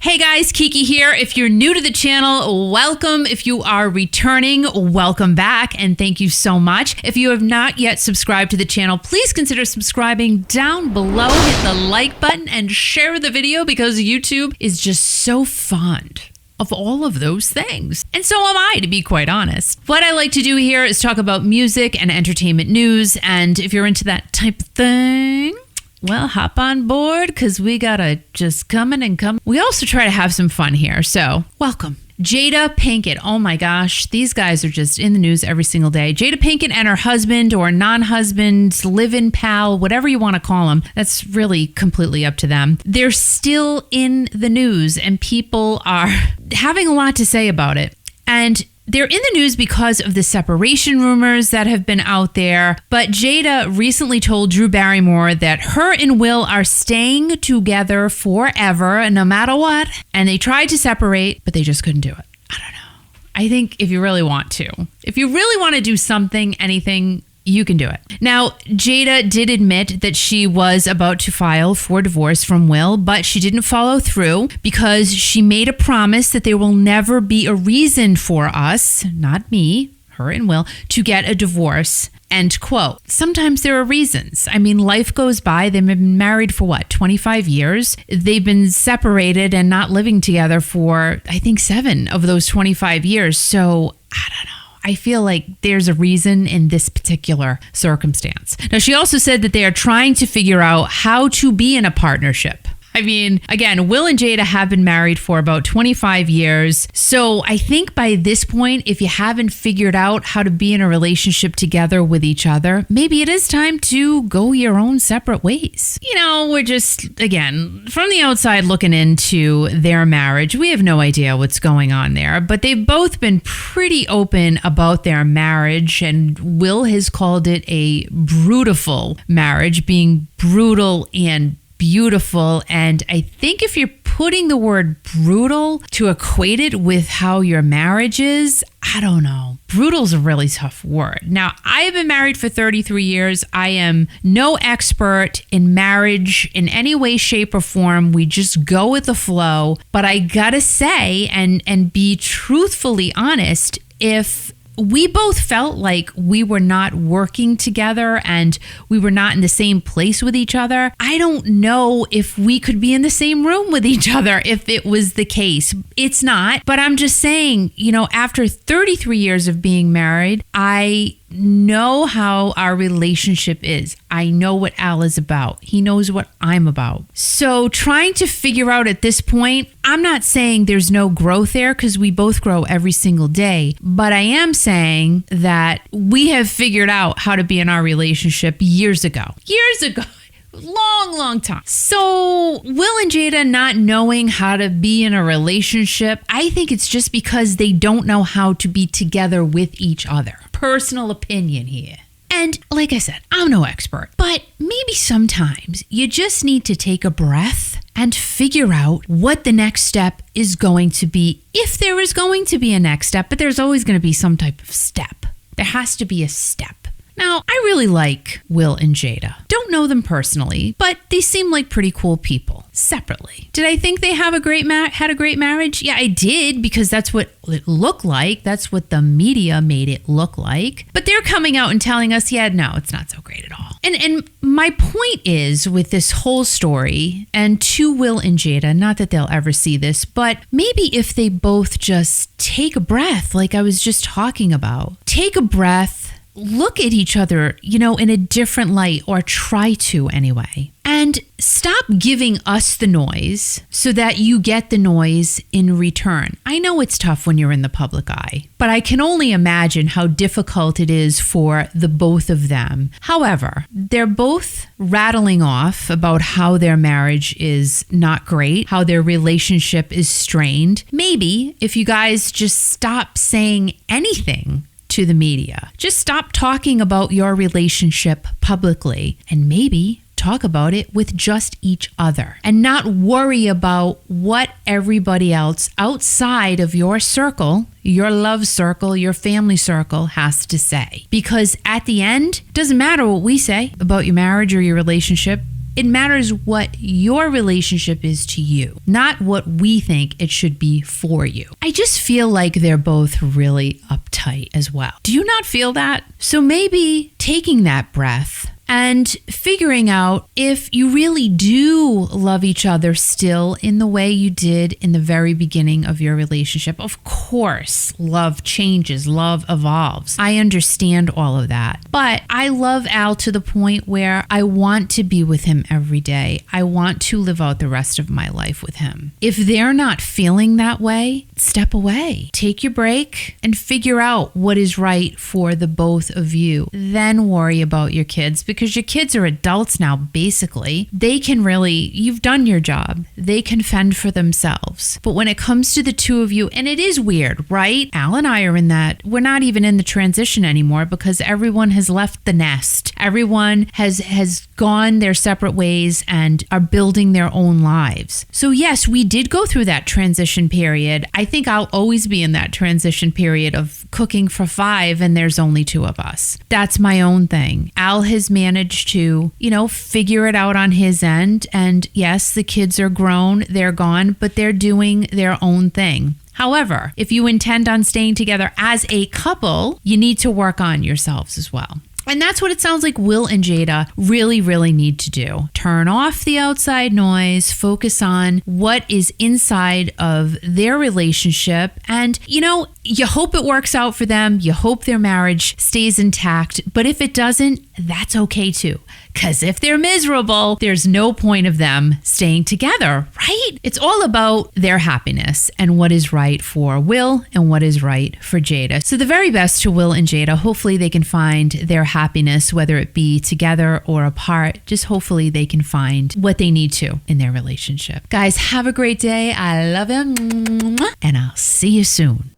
Hey guys, Kiki here. If you're new to the channel, welcome. If you are returning, welcome back, and thank you so much. If you have not yet subscribed to the channel, please consider subscribing down below. Hit the like button and share the video because YouTube is just so fond of all of those things. And so am I, to be quite honest. What I like to do here is talk about music and entertainment news, and if you're into that type of thing, well, hop on board because we gotta just come in and come. We also try to have some fun here, so welcome. Jada Pinkett. Oh my gosh, these guys are just in the news every single day. Jada Pinkett and her husband or non-husband, live-in pal, whatever you want to call them, that's really completely up to them. They're still in the news and people are having a lot to say about it. And they're in the news because of the separation rumors that have been out there. But Jada recently told Drew Barrymore that her and Will are staying together forever, no matter what. And they tried to separate, but they just couldn't do it. I don't know. I think if you really want to do something, anything, you can do it. Now, Jada did admit that she was about to file for divorce from Will, but she didn't follow through because she made a promise that there will never be a reason for us, not me, her and Will, to get a divorce. End quote. Sometimes there are reasons. I mean, life goes by. They've been married for 25 years. They've been separated and not living together for, I think, 7 of those 25 years. So, I don't know. I feel like there's a reason in this particular circumstance. Now, she also said that they are trying to figure out how to be in a partnership. I mean, again, Will and Jada have been married for about 25 years. So I think by this point, if you haven't figured out how to be in a relationship together with each other, maybe it is time to go your own separate ways. You know, we're just, again, from the outside looking into their marriage, we have no idea what's going on there. But they've both been pretty open about their marriage. And Will has called it a brutal marriage, being brutal and beautiful. And I think if you're putting the word brutal to equate it with how your marriage is, I don't know. Brutal's a really tough word. Now, I have been married for 33 years. I am no expert in marriage in any way, shape, or form. We just go with the flow. But I gotta say, and be truthfully honest, if we both felt like we were not working together and we were not in the same place with each other, I don't know if we could be in the same room with each other if it was the case. It's not, but I'm just saying, you know, after 33 years of being married, I know how our relationship is. I know what Al is about. He knows what I'm about. So trying to figure out at this point, I'm not saying there's no growth there because we both grow every single day, but I am saying that we have figured out how to be in our relationship years ago. Long time. So Will and Jada not knowing how to be in a relationship, I think it's just because they don't know how to be together with each other. Personal opinion here. And like I said, I'm no expert, but maybe sometimes you just need to take a breath and figure out what the next step is going to be. If there is going to be a next step, but there's always going to be some type of step. There has to be a step. Now, I really like Will and Jada. Don't know them personally, but they seem like pretty cool people separately. Did I think they have had a great marriage? Yeah, I did, because that's what it looked like. That's what the media made it look like. But they're coming out and telling us, yeah, no, it's not so great at all. And my point is with this whole story, and to Will and Jada, not that they'll ever see this, but maybe if they both just take a breath, like I was just talking about, take a breath, look at each other, you know, in a different light, or try to anyway. And stop giving us the noise so that you get the noise in return. I know it's tough when you're in the public eye, but I can only imagine how difficult it is for the both of them. However, they're both rattling off about how their marriage is not great, how their relationship is strained. Maybe if you guys just stop saying anything to the media, just stop talking about your relationship publicly, and maybe talk about it with just each other and not worry about what everybody else outside of your circle, your love circle, your family circle has to say. Because at the end, it doesn't matter what we say about your marriage or your relationship. It matters what your relationship is to you, not what we think it should be for you. I just feel like they're both really uptight as well. Do you not feel that? So maybe taking that breath and figuring out if you really do love each other still in the way you did in the very beginning of your relationship. Of course, love changes, love evolves. I understand all of that. But I love Al to the point where I want to be with him every day. I want to live out the rest of my life with him. If they're not feeling that way, step away. Take your break and figure out what is right for the both of you. Then worry about your kids, because your kids are adults now, basically. They can really, you've done your job. They can fend for themselves. But when it comes to the two of you, and it is weird, right? Al and I are in that, we're not even in the transition anymore because everyone has left the nest. Everyone has gone their separate ways and are building their own lives. So yes, we did go through that transition period. I think I'll always be in that transition period of cooking for 5 and there's only 2 of us. That's my own thing. Al has managed to, figure it out on his end. And yes, the kids are grown, they're gone, but they're doing their own thing. However, if you intend on staying together as a couple, you need to work on yourselves as well. And that's what it sounds like Will and Jada really, really need to do. Turn off the outside noise, focus on what is inside of their relationship. And, you hope it works out for them. You hope their marriage stays intact. But if it doesn't, that's okay too. Because if they're miserable, there's no point of them staying together, right? It's all about their happiness and what is right for Will and what is right for Jada. So the very best to Will and Jada. Hopefully they can find their happiness, whether it be together or apart. Just hopefully they can find what they need to in their relationship. Guys, have a great day. I love you. And I'll see you soon.